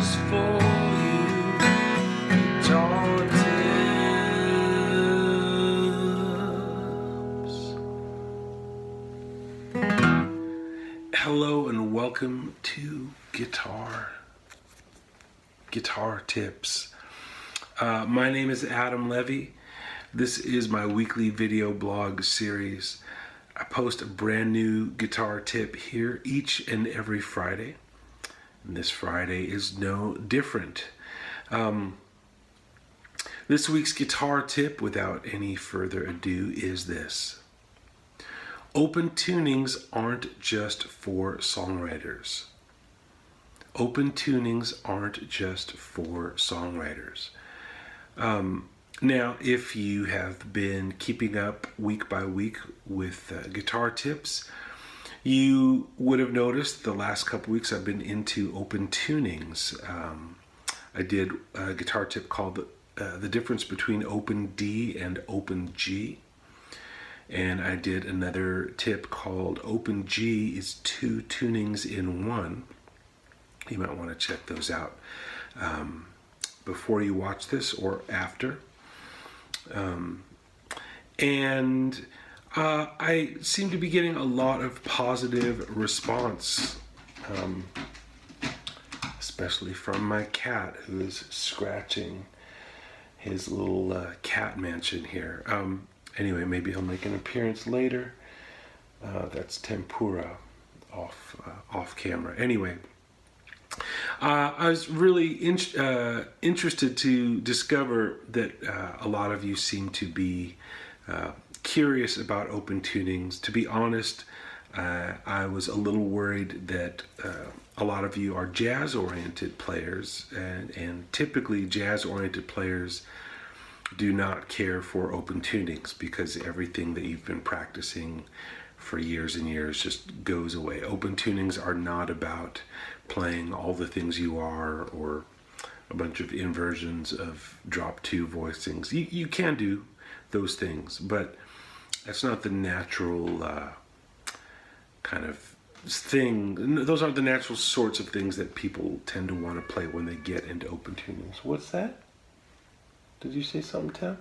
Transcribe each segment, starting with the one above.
just for you. Guitar tips. Hello and welcome to Guitar Tips. My name is Adam Levy. This is my weekly video blog series. I post a brand new guitar tip here each and every Friday. And this Friday is no different. This week's guitar tip, without any further ado, is this. Open tunings aren't just for songwriters. Open tunings aren't just for songwriters. Now, if you have been keeping up week by week with guitar tips, you would have noticed the last couple weeks I've been into open tunings. I did a guitar tip called the difference between open D and open G. And I did another tip called open G is two tunings in one. You might want to check those out before you watch this or after. I seem to be getting a lot of positive response, especially from my cat, who is scratching his little cat mansion here. Anyway, maybe he'll make an appearance later. That's tempura off camera. Anyway, I was really interested to discover that a lot of you seem to be curious about open tunings. To be honest, I was a little worried that a lot of you are jazz-oriented players, and typically jazz-oriented players do not care for open tunings because everything that you've been practicing for years and years just goes away. Open tunings are not about playing all the things you are or a bunch of inversions of drop two voicings. You can do those things, but that's not the natural kind of thing. Those aren't the natural sorts of things that people tend to want to play when they get into open tunings. What's that? Did you say something, Temp?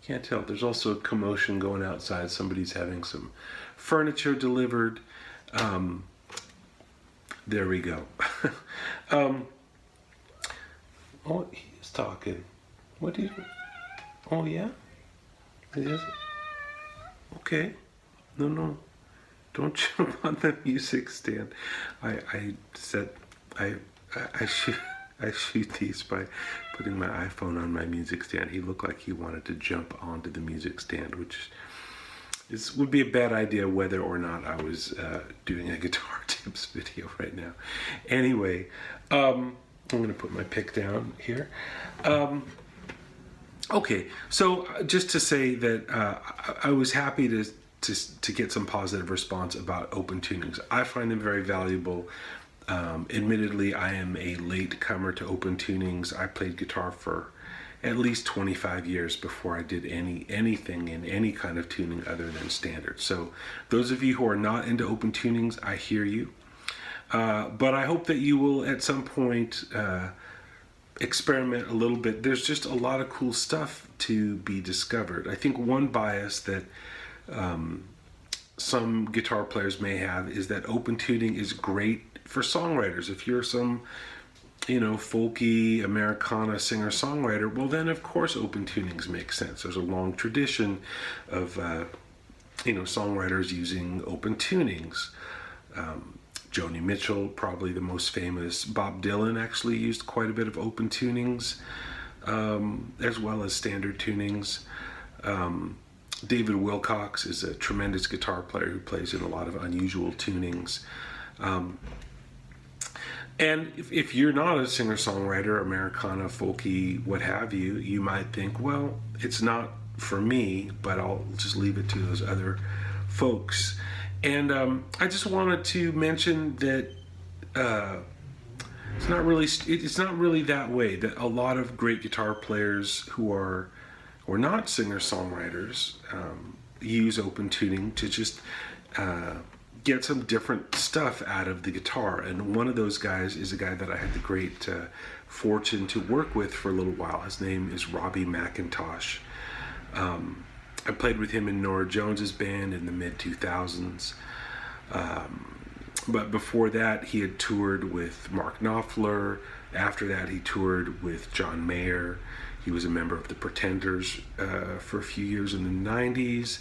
Can't tell. There's also a commotion going outside. Somebody's having some furniture delivered. There we go. Oh, he is talking. What do you... Oh, yeah? It is? Okay. No. Don't jump on the music stand. I shoot these by putting my iPhone on my music stand. He looked like he wanted to jump onto the music stand, which would be a bad idea whether or not I was doing a guitar tips video right now. Anyway, I'm going to put my pick down here. Okay, so just to say that I was happy to get some positive response about open tunings. I find them very valuable. Admittedly, I am a late comer to open tunings. I played guitar for at least 25 years before I did anything in any kind of tuning other than standard. So those of you who are not into open tunings, I hear you. But I hope that you will at some point experiment a little bit. There's just a lot of cool stuff to be discovered. I think one bias that some guitar players may have is that open tuning is great for songwriters. If you're some, folky Americana singer-songwriter, well then of course open tunings make sense. There's a long tradition of, songwriters using open tunings. Joni Mitchell, probably the most famous. Bob Dylan actually used quite a bit of open tunings, as well as standard tunings. David Wilcox is a tremendous guitar player who plays in a lot of unusual tunings. And if you're not a singer-songwriter, Americana, folky, what have you, you might think, well, it's not for me, but I'll just leave it to those other folks. And I just wanted to mention that it's not really that way. That a lot of great guitar players who are not singer-songwriters use open tuning to just get some different stuff out of the guitar. And one of those guys is a guy that I had the great fortune to work with for a little while. His name is Robbie Mcintosh. I played with him in Norah Jones's band in the mid-2000s. But before that, he had toured with Mark Knopfler. After that, he toured with John Mayer. He was a member of the Pretenders for a few years in the 90s.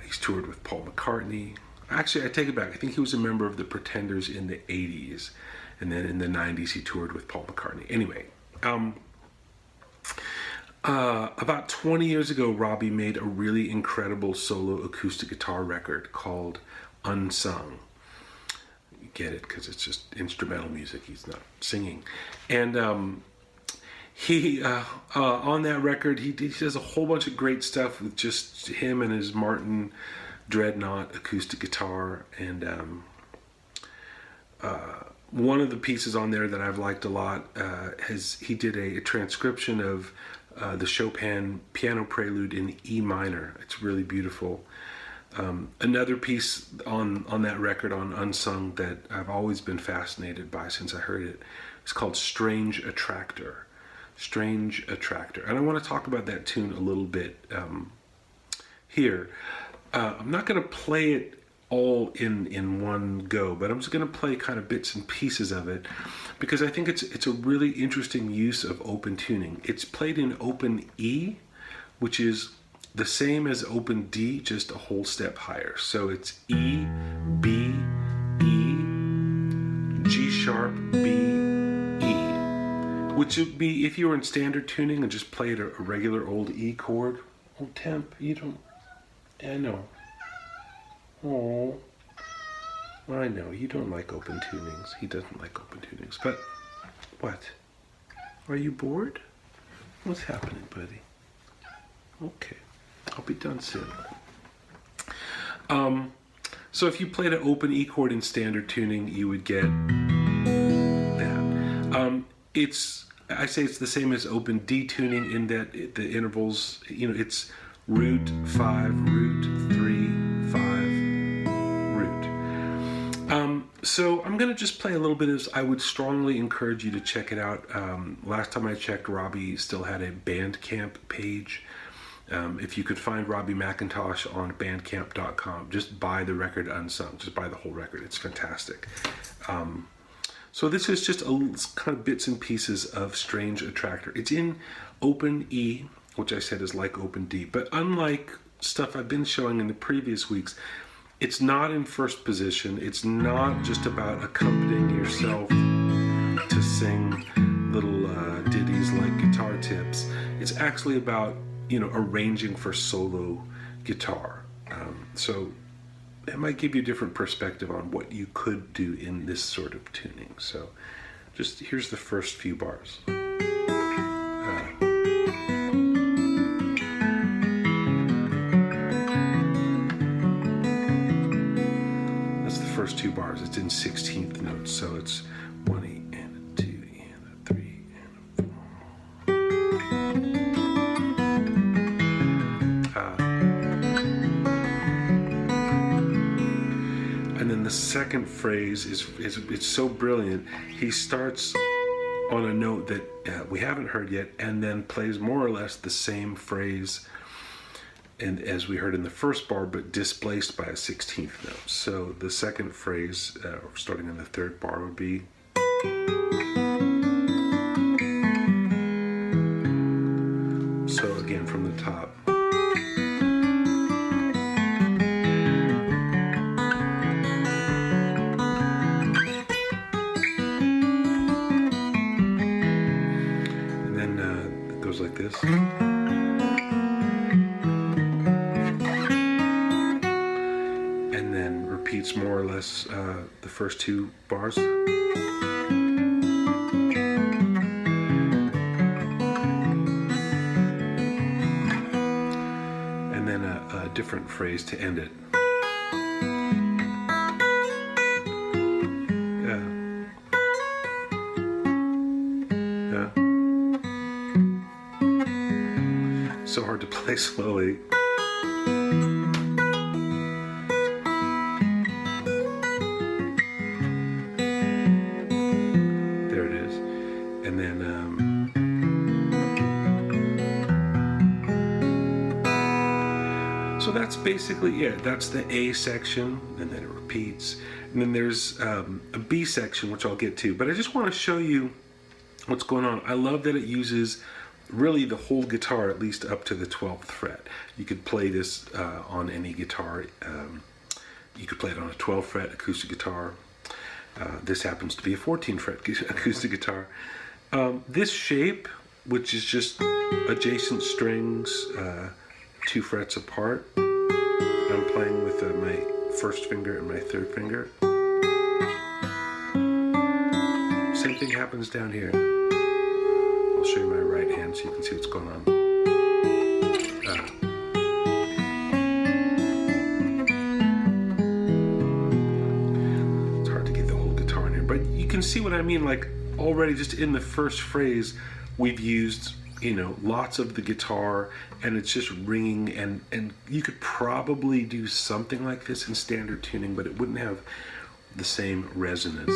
He's toured with Paul McCartney. Actually, I take it back. I think he was a member of the Pretenders in the 80s. And then in the 90s, he toured with Paul McCartney. Anyway, about 20 years ago, Robbie made a really incredible solo acoustic guitar record called Unsung. You get it, because it's just instrumental music. He's not singing. And he on that record, he does a whole bunch of great stuff with just him and his Martin Dreadnought acoustic guitar. And one of the pieces on there that I've liked a lot he did a transcription of the Chopin piano prelude in E minor. It's really beautiful. Another piece on that record, on Unsung, that I've always been fascinated by since I heard it, is called Strange Attractor. Strange Attractor. And I want to talk about that tune a little bit here. I'm not going to play it all in one go, but I'm just going to play kind of bits and pieces of it, because I think it's a really interesting use of open tuning. It's played in open E, which is the same as open D, just a whole step higher. So it's E, B, E, G sharp, B, which would be, if you were in standard tuning and just played a regular old E chord. Oh, Temp, you don't... I know. Oh, I know, you don't like open tunings. He doesn't like open tunings. But, what? Are you bored? What's happening, buddy? Okay, I'll be done soon. So if you played an open E chord in standard tuning, you would get that. I say it's the same as open D tuning in that the intervals, it's root, 5, root, 3, 5, root. So I'm going to just play a little bit of, I would strongly encourage you to check it out. Last time I checked, Robbie still had a Bandcamp page. If you could find Robbie Mcintosh on bandcamp.com, just buy the record Unsung, just buy the whole record. It's fantastic. So this is just kind of bits and pieces of Strange Attractor. It's in open E, which I said is like open D, but unlike stuff I've been showing in the previous weeks, it's not in first position. It's not just about accompanying yourself to sing little ditties like guitar tips. It's actually about, arranging for solo guitar. So it might give you a different perspective on what you could do in this sort of tuning. So just here's the first few bars. That's the first two bars. It's in 16th notes, so it's 1 E and a 2 E and a 3 and a 4. And then the second phrase is it's so brilliant. He starts on a note that we haven't heard yet, and then plays more or less the same phrase and as we heard in the first bar, but displaced by a 16th note. So the second phrase, starting in the third bar, would be... So again, from the top. And then it goes like this. Repeats more or less the first two bars. And then a different phrase to end it. Yeah. Yeah. So hard to play slowly. basically, yeah, that's the A section, and then it repeats. And then there's a B section, which I'll get to. But I just want to show you what's going on. I love that it uses really the whole guitar, at least up to the 12th fret. You could play this on any guitar. You could play it on a 12th fret acoustic guitar. This happens to be a 14th fret acoustic guitar. This shape, which is just adjacent strings, 2 frets apart. I'm playing with my first finger and my third finger. Same thing happens down here. I'll show you my right hand so you can see what's going on. It's hard to get the whole guitar in here, but you can see what I mean. Like already just in the first phrase, we've used, you know, lots of the guitar, and it's just ringing, and you could probably do something like this in standard tuning, but it wouldn't have the same resonance.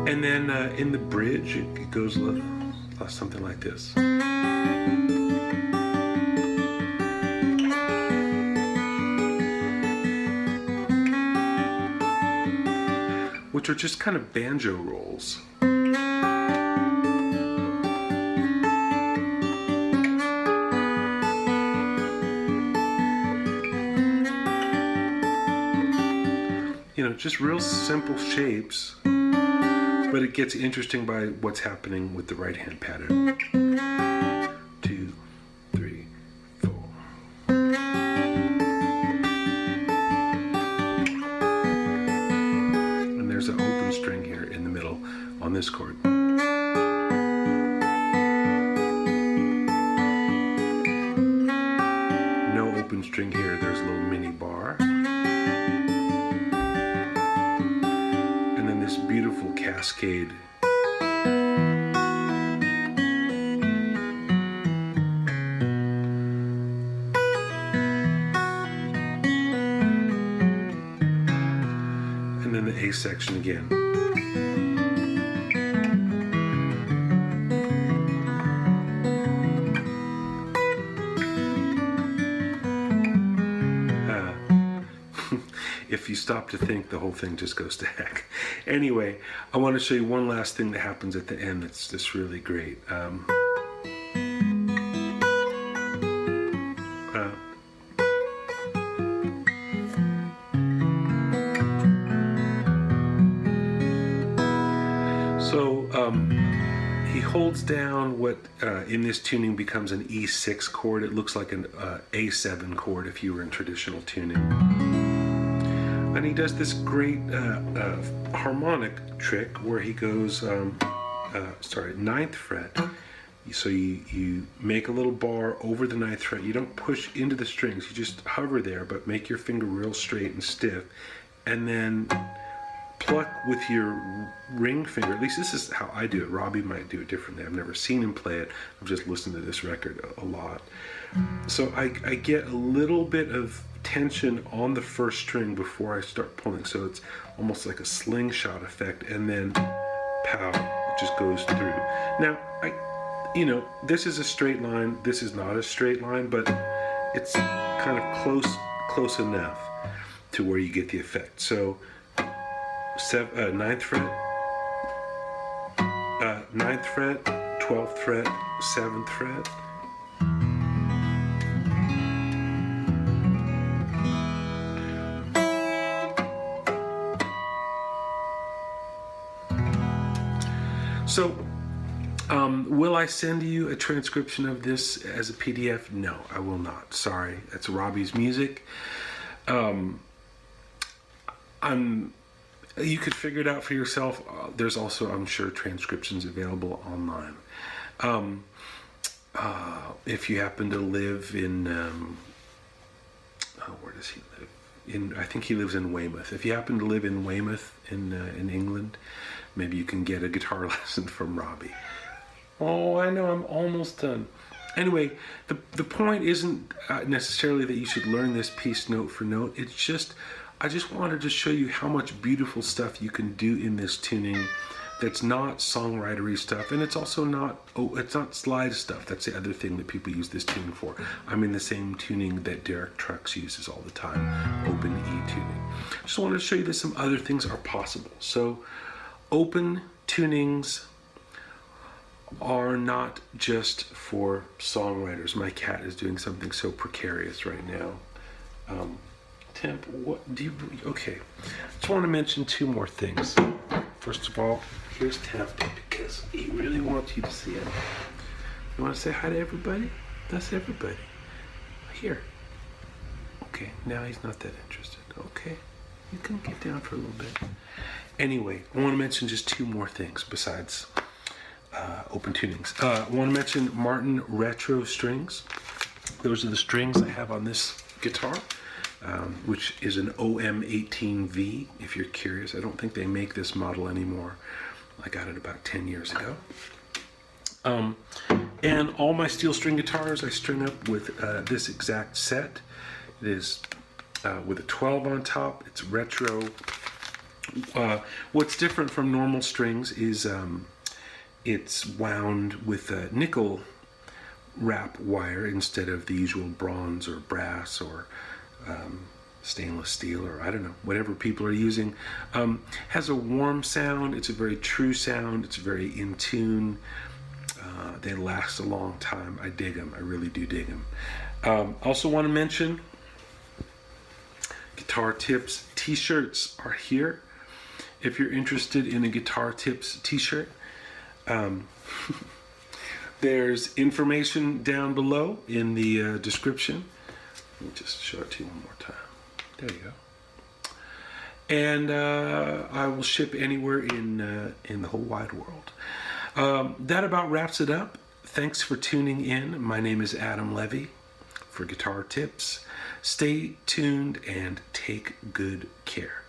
And then in the bridge, it goes something like this. Which are just kind of banjo rolls. You know, just real simple shapes. But it gets interesting by what's happening with the right hand pattern. 2, 3, 4. And there's an open string here in the middle on this chord. No open string here, there's a little mini bar. This beautiful cascade. And then the A section again. If you stop to think, the whole thing just goes to heck. Anyway, I want to show you one last thing that happens at the end that's just really great. He holds down what in this tuning becomes an E6 chord. It looks like an A7 chord if you were in traditional tuning. And he does this great harmonic trick where he goes, 9th fret. So you make a little bar over the 9th fret. You don't push into the strings. You just hover there, but make your finger real straight and stiff. And then pluck with your ring finger. At least this is how I do it. Robbie might do it differently. I've never seen him play it. I've just listened to this record a lot. So I get a little bit of tension on the first string before I start pulling, so it's almost like a slingshot effect, and then pow, it just goes through. Now, this is a straight line, this is not a straight line, but it's kind of close enough to where you get the effect. So 9th fret, 9th fret, 12th fret, 7th fret. So, will I send you a transcription of this as a PDF? No, I will not. Sorry, that's Robbie's music. You could figure it out for yourself. There's also, I'm sure, transcriptions available online. If you happen to live in, where does he live? I think he lives in Weymouth. If you happen to live in Weymouth in England, maybe you can get a guitar lesson from Robbie. Oh, I know, I'm almost done. Anyway, the point isn't necessarily that you should learn this piece note for note. It's just, I just wanted to show you how much beautiful stuff you can do in this tuning that's not songwritery stuff, and it's also not, it's not slide stuff. That's the other thing that people use this tune for. I'm in the same tuning that Derek Trucks uses all the time, open E tuning. Just wanted to show you that some other things are possible. So open tunings are not just for songwriters. My cat is doing something so precarious right now. Temp, what do you, okay. Just want to mention two more things. First of all, here's Temp because he really wants you to see it. You want to say hi to everybody? That's everybody. Here. Okay, now he's not that interested. Okay, you can get down for a little bit. Anyway, I want to mention just two more things besides open tunings. I want to mention Martin Retro strings. Those are the strings I have on this guitar, which is an OM18V, if you're curious. I don't think they make this model anymore. I got it about 10 years ago. And all my steel string guitars I string up with this exact set. It is with a 12 on top. It's retro. What's different from normal strings is it's wound with a nickel wrap wire instead of the usual bronze or brass or stainless steel, or I don't know, whatever people are using. Has a warm sound. It's a very true sound. It's very in tune. They last a long time. I dig them. I really do dig them. Also want to mention Guitar Tips t-shirts are here. If you're interested in a Guitar Tips t-shirt, there's information down below in the description. Let me just show it to you one more time. There you go. And I will ship anywhere in the whole wide world. That about wraps it up. Thanks for tuning in. My name is Adam Levy for Guitar Tips. Stay tuned and take good care.